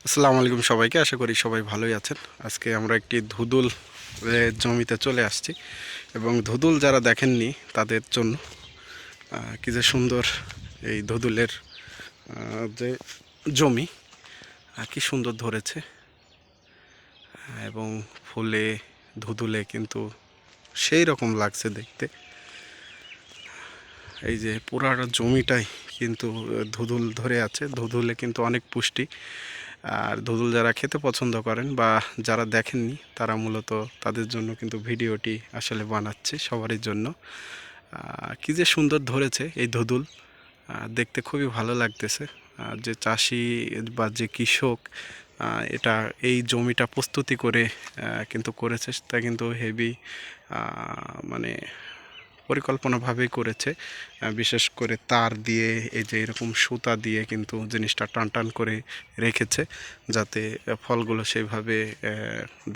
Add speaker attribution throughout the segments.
Speaker 1: আসসালামু আলাইকুম সবাইকে। আশা করি সবাই ভালোই আছেন। আজকে আমরা একটি ধুদুল জমিতে চলে আসছি এবং ধুদুল যারা দেখেননি তাদের জন্য কি যে সুন্দর এই ধুদুলের যে জমি কি সুন্দর ধরেছে এবং ফুলে ধুদুলে কিন্তু সেই রকম লাগছে দেখতে। এই যে পুরাটা জমিটাই কিন্তু ধুদুল ধরে আছে। ধুদুলে কিন্তু অনেক পুষ্টি। আর ধুদুল যারা খেতে পছন্দ করেন বা যারা দেখেননি তারা মূলত তাদের জন্য কিন্তু ভিডিওটি আসলে বানাচ্ছি সবারই জন্য। কি যে সুন্দর ধরেছে এই ধুদুল, দেখতে খুবই ভালো লাগতেছে। যে চাষি বা যে কৃষক এটা এই জমিটা প্রস্তুতি করে কিন্তু করেছে, তা কিন্তু হেভি মানে পরিকল্পনাভাবেই করেছে। বিশেষ করে তার দিয়ে এই যে এরকম সুতা দিয়ে কিন্তু জিনিসটা টান টান করে রেখেছে যাতে ফলগুলো সেইভাবে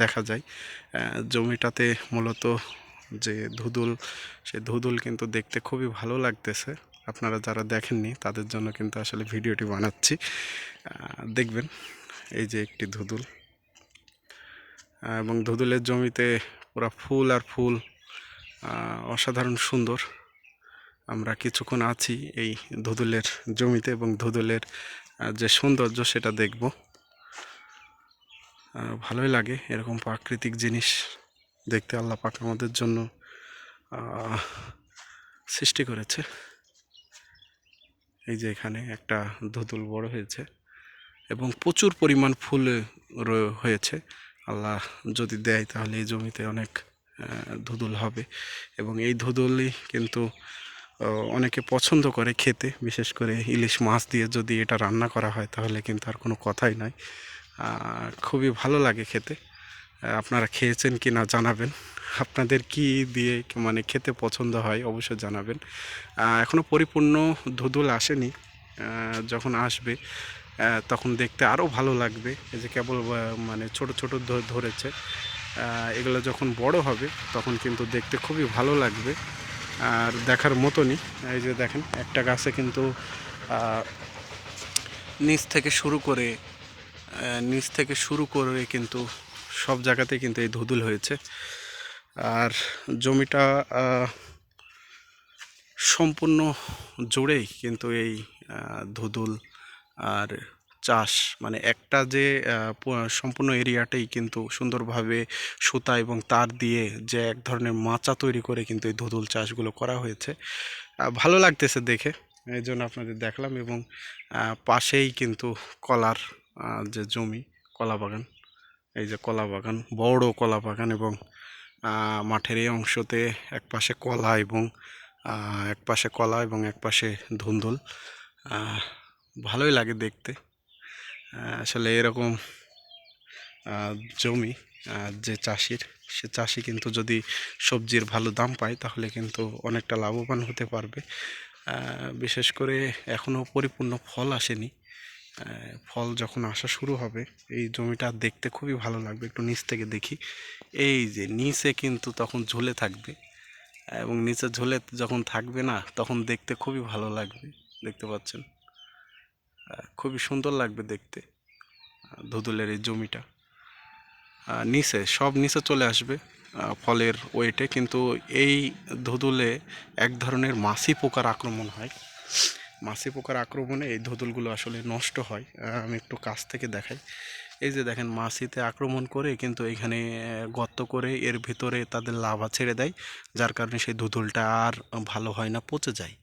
Speaker 1: দেখা যায়। জমিটাতে মূলত যে ধুদুল, সেই ধুদুল কিন্তু দেখতে খুবই ভালো লাগতেছে। আপনারা যারা দেখেননি তাদের জন্য কিন্তু আসলে ভিডিওটি বানাচ্ছি, দেখবেন। এই যে একটি ধুদুল, এবং ধুদুলের জমিতে পুরা ফুল আর ফুল, অসাধারণ সুন্দর। আমরা কিছুক্ষণ আছি এই ধুদুলের জমিতে এবং ধুদুলের যে সৌন্দর্য সেটা দেখব। ভালোই লাগে এরকম প্রাকৃতিক জিনিস দেখতে। আল্লাহ পাক আমাদের জন্য সৃষ্টি করেছে। এই যে এখানে একটা ধুদুল বড় হয়েছে এবং প্রচুর পরিমাণ ফুল হয়েছে। আল্লাহ যদি দেয় তাহলে এই জমিতে অনেক ধুদুল হবে এবং এই ধুদুলই কিন্তু অনেকে পছন্দ করে খেতে। বিশেষ করে ইলিশ মাছ দিয়ে যদি এটা রান্না করা হয় তাহলে কিন্তু আর কোনো কথাই নাই, খুবই ভালো লাগে খেতে। আপনারা খেয়েছেন কি না জানাবেন। আপনাদের কি দিয়ে মানে খেতে পছন্দ হয় অবশ্যই জানাবেন। এখনও পরিপূর্ণ ধুদুল আসেনি, যখন আসবে তখন দেখতে আরও ভালো লাগবে। এই যে কেবল মানে ছোট ছোট ধরেছে, এগুলো যখন বড় হবে তখন কিন্তু দেখতে খুবই ভালো লাগবে আর দেখার মতনই। এই যে দেখেন একটা গাছে কিন্তু নিচ থেকে শুরু করে কিন্তু সব জায়গাতে কিন্তু এই ধুদুল হয়েছে। আর জমিটা সম্পূর্ণ জুড়েই কিন্তু এই ধুদুল আর চাষ, মানে একটা যে সম্পূর্ণ এরিয়াটাই কিন্তু সুন্দরভাবে সুতা এবং তার দিয়ে যে এক ধরনের মাচা তৈরি করে কিন্তু এই ধুদুল চাষগুলো করা হয়েছে। ভালো লাগতেছে দেখে, এই জন্য আপনাদের দেখলাম। এবং পাশেই কিন্তু কলার যে জমি, কলা বাগান, এই যে কলা বাগান, বড় কলা বাগান এবং মাঠের এই অংশতে এক পাশে কলা এবং এক পাশে ধুন্দুল। ভালোই লাগে দেখতে। আসলে এরকম জমি যে চাষির, সে চাষি কিন্তু যদি সবজির ভালো দাম পায় তাহলে কিন্তু অনেকটা লাভবান হতে পারবে। বিশেষ করে এখনও পরিপূর্ণ ফল আসেনি। ফল যখন আসা শুরু হবে এই জমিটা দেখতে খুবই ভালো লাগবে। একটু নিচ থেকে দেখি, এই যে নিচে কিন্তু তখন ঝুলে থাকবে এবং নিচে ঝুলে যখন থাকবে না তখন দেখতে খুবই ভালো লাগবে। দেখতে পাচ্ছেন, খুবই সুন্দর লাগবে দেখতে ধুদুলের এই জমিটা। নিচে সব নিচে চলে আসবে ফলের ওয়েটে। কিন্তু এই ধুদুলে এক ধরনের মাছি পোকার আক্রমণ হয়। মাছি পোকার আক্রমণে এই ধুদুলগুলো আসলে নষ্ট হয়। আমি একটু কাছ থেকে দেখাই। এই যে দেখেন, মাছিতে আক্রমণ করে কিন্তু এখানে গর্ত করে এর ভিতরে তাদের লাভা ছেড়ে দেয়, যার কারণে সেই ধুদুলটা আর ভালো হয় না, পচে যায়।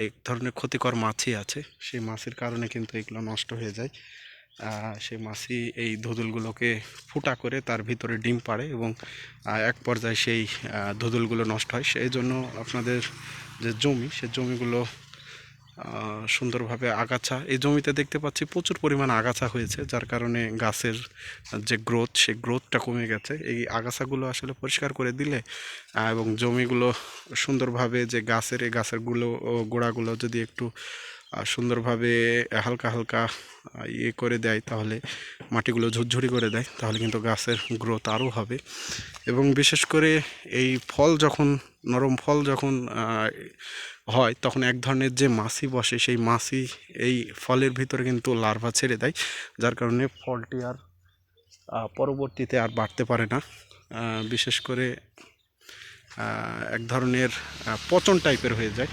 Speaker 1: এক ধরনের ক্ষতিকর মাছি আছে, সেই মাছির কারণে কিন্তু এগুলো নষ্ট হয়ে যায়। সেই মাছি এই ধুদুলগুলোকে ফুটা করে তার ভিতরে ডিম পাড়ে এবং এক পর্যায়ে সেই ধুদুলগুলো নষ্ট হয়। সেই জন্য আপনাদের যে জমি, সে জমিগুলো সুন্দরভাবে আগাছা, এই জমিতে দেখতে পাচ্ছি প্রচুর পরিমাণ আগাছা হয়েছে, যার কারণে গাছের যে গ্রোথ, সেই গ্রোথটা কমে গেছে। এই আগাছাগুলো আসলে পরিষ্কার করে দিলে এবং জমিগুলো সুন্দরভাবে, যে গাছের এই গাছেরগুলো গোড়াগুলো যদি একটু সুন্দরভাবে হালকা হালকা ইয়ে করে দেয়, তাহলে মাটিগুলো ঝুরঝুরি করে দেয়, তাহলে কিন্তু গাছের গ্রোথ আরও হবে। এবং বিশেষ করে এই ফল যখন, নরম ফল যখন হয়, তখন এক ধরনের যে মাছি বসে, সেই মাছি এই ফলের ভিতরে কিন্তু লার্ভা ছেড়ে দেয়, যার কারণে ফলটি আর পরবর্তীতে আর বাড়তে পারে না। বিশেষ করে এক ধরনের পচন টাইপের হয়ে যায়,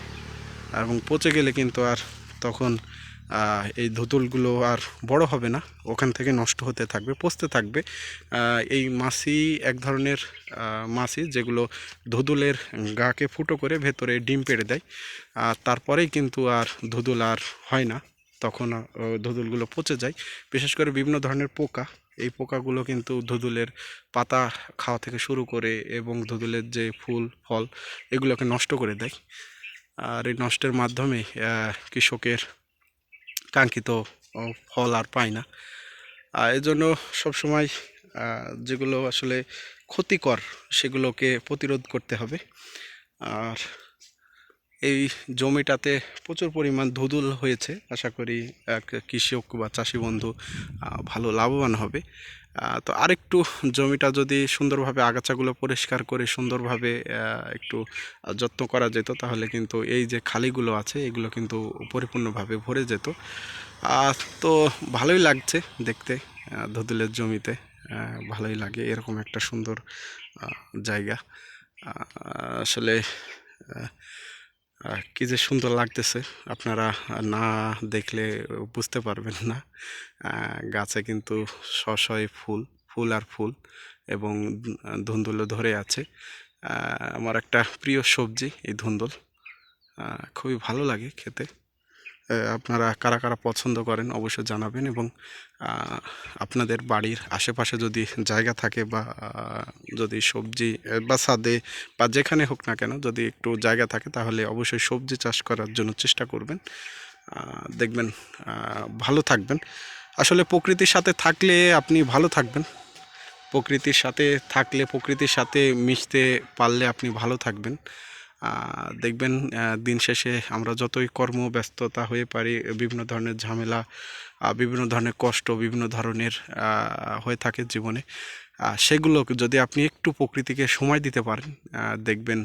Speaker 1: এবং পচে গেলে কিন্তু আর তখন এই ধুতুলগুলো আর বড় হবে না, ওখান থেকে নষ্ট হতে থাকবে, পচতে থাকবে। এই মাছি এক ধরনের মাছি যেগুলো ধুদুলের গাকে ফুটো করে ভেতরে ডিম পেড়ে দেয়, তারপরেই কিন্তু আর ধুদুল আর হয় না, তখন ধুদুলগুলো পচে যায়। বিশেষ করে বিভিন্ন ধরনের পোকা, এই পোকাগুলো কিন্তু ধুদুলের পাতা খাওয়া থেকে শুরু করে এবং ধুদুলের যে ফুল ফল এগুলোকে নষ্ট করে দেয়। আর এই নষ্টের মাধ্যমে কৃষকের কাঙ্ক্ষিত ফল আর পায় না। এজন্য সবসময় যেগুলো আসলে ক্ষতিকর সেগুলোকে প্রতিরোধ করতে হবে। আর এই জমিটাতে প্রচুর পরিমাণ ধুদুল হয়েছে, আশা করি কৃষক বা চাষি বন্ধু ভালো লাভবান হবে। তো আরেকটু জমিটা যদি সুন্দরভাবে আগাছাগুলো পরিষ্কার করে সুন্দরভাবে একটু যত্ন করা যেত, তাহলে কিন্তু এই যে খালিগুলো আছে এগুলো কিন্তু পরিপূর্ণভাবে ভরে যেত। তো ভালোই লাগছে দেখতে, ধুদুলের জমিতে ভালোই লাগে এরকম একটা সুন্দর জায়গা। আসলে কী যে সুন্দর লাগতেছে, আপনারা না দেখলে বুঝতে পারবেন না। গাছে কিন্তু শয়ে ফুল, ফুল আর ফুল, এবং ধুন্দুলও ধরে আছে। আমার একটা প্রিয় সবজি এই ধুন্দুল, খুবই ভালো লাগে খেতে। আপনারা কারা কারা পছন্দ করেন অবশ্যই জানাবেন। এবং আপনাদের বাড়ির আশেপাশে যদি জায়গা থাকে বা যদি সবজি বা ছাদে বা যেখানে হোক না কেন, যদি একটু জায়গা থাকে, তাহলে অবশ্যই সবজি চাষ করার জন্য চেষ্টা করবেন। দেখবেন ভালো থাকবেন। আসলে প্রকৃতির সাথে থাকলে আপনি ভালো থাকবেন, প্রকৃতির সাথে থাকলে, প্রকৃতির সাথে মিশতে পারলে আপনি ভালো থাকবেন। দেখবেন দিন শেষে আমরা যতই কর্মব্যস্ততা হয়ে পারি, বিভিন্ন ধরনের ঝামেলা, বিভিন্ন ধরনের কষ্ট, বিভিন্ন ধরনের হয়ে থাকে জীবনে, সেগুলোকে যদি আপনি একটু প্রকৃতিকে সময় দিতে পারেন, দেখবেন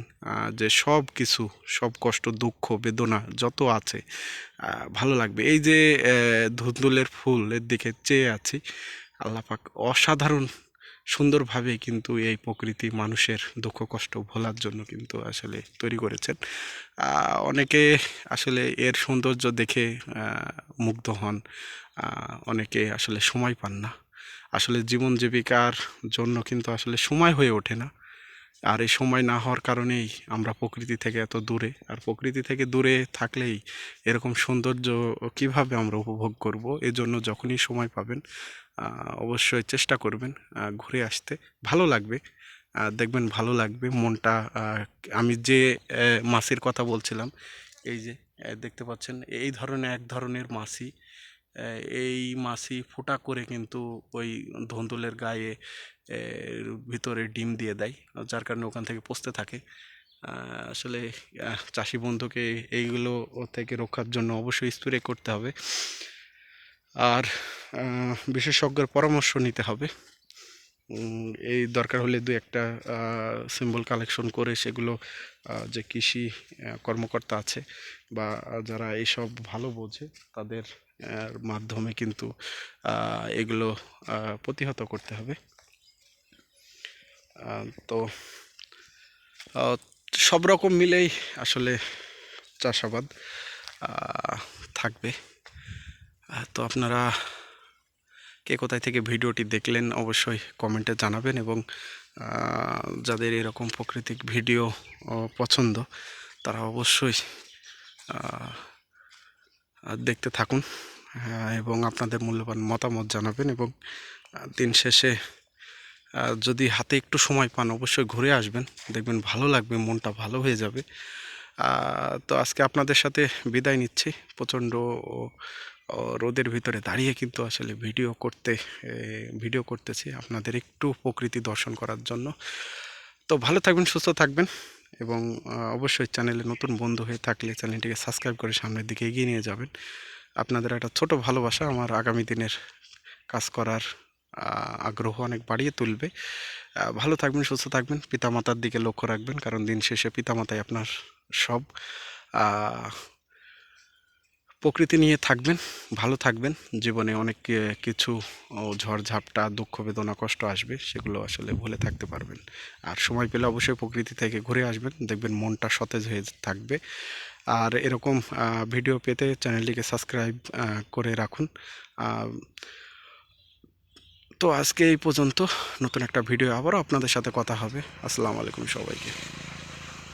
Speaker 1: যে সব কিছু, সব কষ্ট, দুঃখ, বেদনা যত আছে ভালো লাগবে। এই যে ধুন্দুলের ফুলের দিকে চেয়ে আছি, আল্লাহ পাক অসাধারণ সুন্দরভাবে কিন্তু এই প্রকৃতি মানুষের দুঃখ কষ্ট ভোলার জন্য কিন্তু আসলে তৈরি করেছেন। অনেকে আসলে এর সৌন্দর্য দেখে মুগ্ধ হন, অনেকে আসলে সময় পান না, আসলে জীবন জীবিকার জন্য কিন্তু আসলে সময় হয়ে ওঠে না। আর এই সময় না হওয়ার কারণেই আমরা প্রকৃতি থেকে এত দূরে, আর প্রকৃতি থেকে দূরে থাকলেই এরকম সৌন্দর্য কিভাবে আমরা উপভোগ করব। এজন্য যখনই সময় পাবেন অবশ্যই চেষ্টা করবেন ঘুরে আসতে, ভালো লাগবে। দেখবেন ভালো লাগবে মনটা। আমি যে মাছির কথা বলছিলাম, এই যে দেখতে পাচ্ছেন এই ধরনের এক ধরনের মাছি, এই মাছি ফোঁটা করে কিন্তু ওই ধুন্দুলের গায়ে ভিতরে ডিম দিয়ে দেয়, যার কারণে ওখান থেকে পচতে থাকে। আসলে চাষি বন্ধুকে এইগুলো থেকে রক্ষার জন্য অবশ্যই স্প্রে করতে হবে, আর বিশেষজ্ঞের পরামর্শ নিতে হবে। এই দরকার হলে দু একটা সিম্বল কালেকশন করে সেগুলো যে কৃষি কর্মকর্তা আছে বা যারা এইসব ভালো বোঝে, তাদের মাধ্যমে কিন্তু এগুলো প্রতিহত করতে হবে। তো সব রকম মিলেই আসলে চাষাবাদ থাকবে। তো আপনারা কে কোথায় থেকে ভিডিওটি দেখলেন অবশ্যই কমেন্টে জানাবেন, এবং যাদের এরকম প্রাকৃতিক ভিডিও পছন্দ তারা অবশ্যই দেখতে থাকুন, এবং আপনাদের মূল্যবান মতামত জানাবেন। এবং দিন শেষে যদি হাতে একটু সময় পান অবশ্যই ঘুরে আসবেন, দেখবেন ভালো লাগবে, মনটা ভালো হয়ে যাবে। তো আজকে আপনাদের সাথে বিদায় নিচ্ছি। প্রচণ্ড রোদের ভিতরে দাঁড়িয়ে কিন্তু আসলে ভিডিও করতেছি আপনাদের একটু প্রকৃতি দর্শন করার জন্য। তো ভালো থাকবেন, সুস্থ থাকবেন। এবং অবশ্যই চ্যানেলে নতুন বন্ধু হয়ে থাকলে চ্যানেলটিকে সাবস্ক্রাইব করে সামনের দিকে এগিয়ে নিয়ে যাবেন। আপনাদের একটা ছোট ভালোবাসা আমার আগামী দিনের কাজ করার আগ্রহ অনেক বাড়িয়ে তুলবে। ভালো থাকবেন, সুস্থ থাকবেন, পিতামাতার দিকে লক্ষ্য রাখবেন, কারণ দিন শেষে পিতামাতাই আপনার সব। প্রকৃতি নিয়ে থাকবেন, ভালো থাকবেন। জীবনে অনেক কিছু ঝড়ঝাপটা, দুঃখ, বেদনা, কষ্ট আসবে, সেগুলো আসলে ভুলে থাকতে পারবেন। আর সময় পেলে অবশ্যই প্রকৃতি থেকে ঘুরে আসবেন, দেখবেন মনটা সতেজ হয়ে থাকবে। আর এরকম ভিডিও পেতে চ্যানেলটিকে সাবস্ক্রাইব করে রাখুন। তো আজকে এই পর্যন্ত। নতুন একটা ভিডিও আবারও আপনাদের সাথে কথা হবে। আসসালামু আলাইকুম সবাইকে।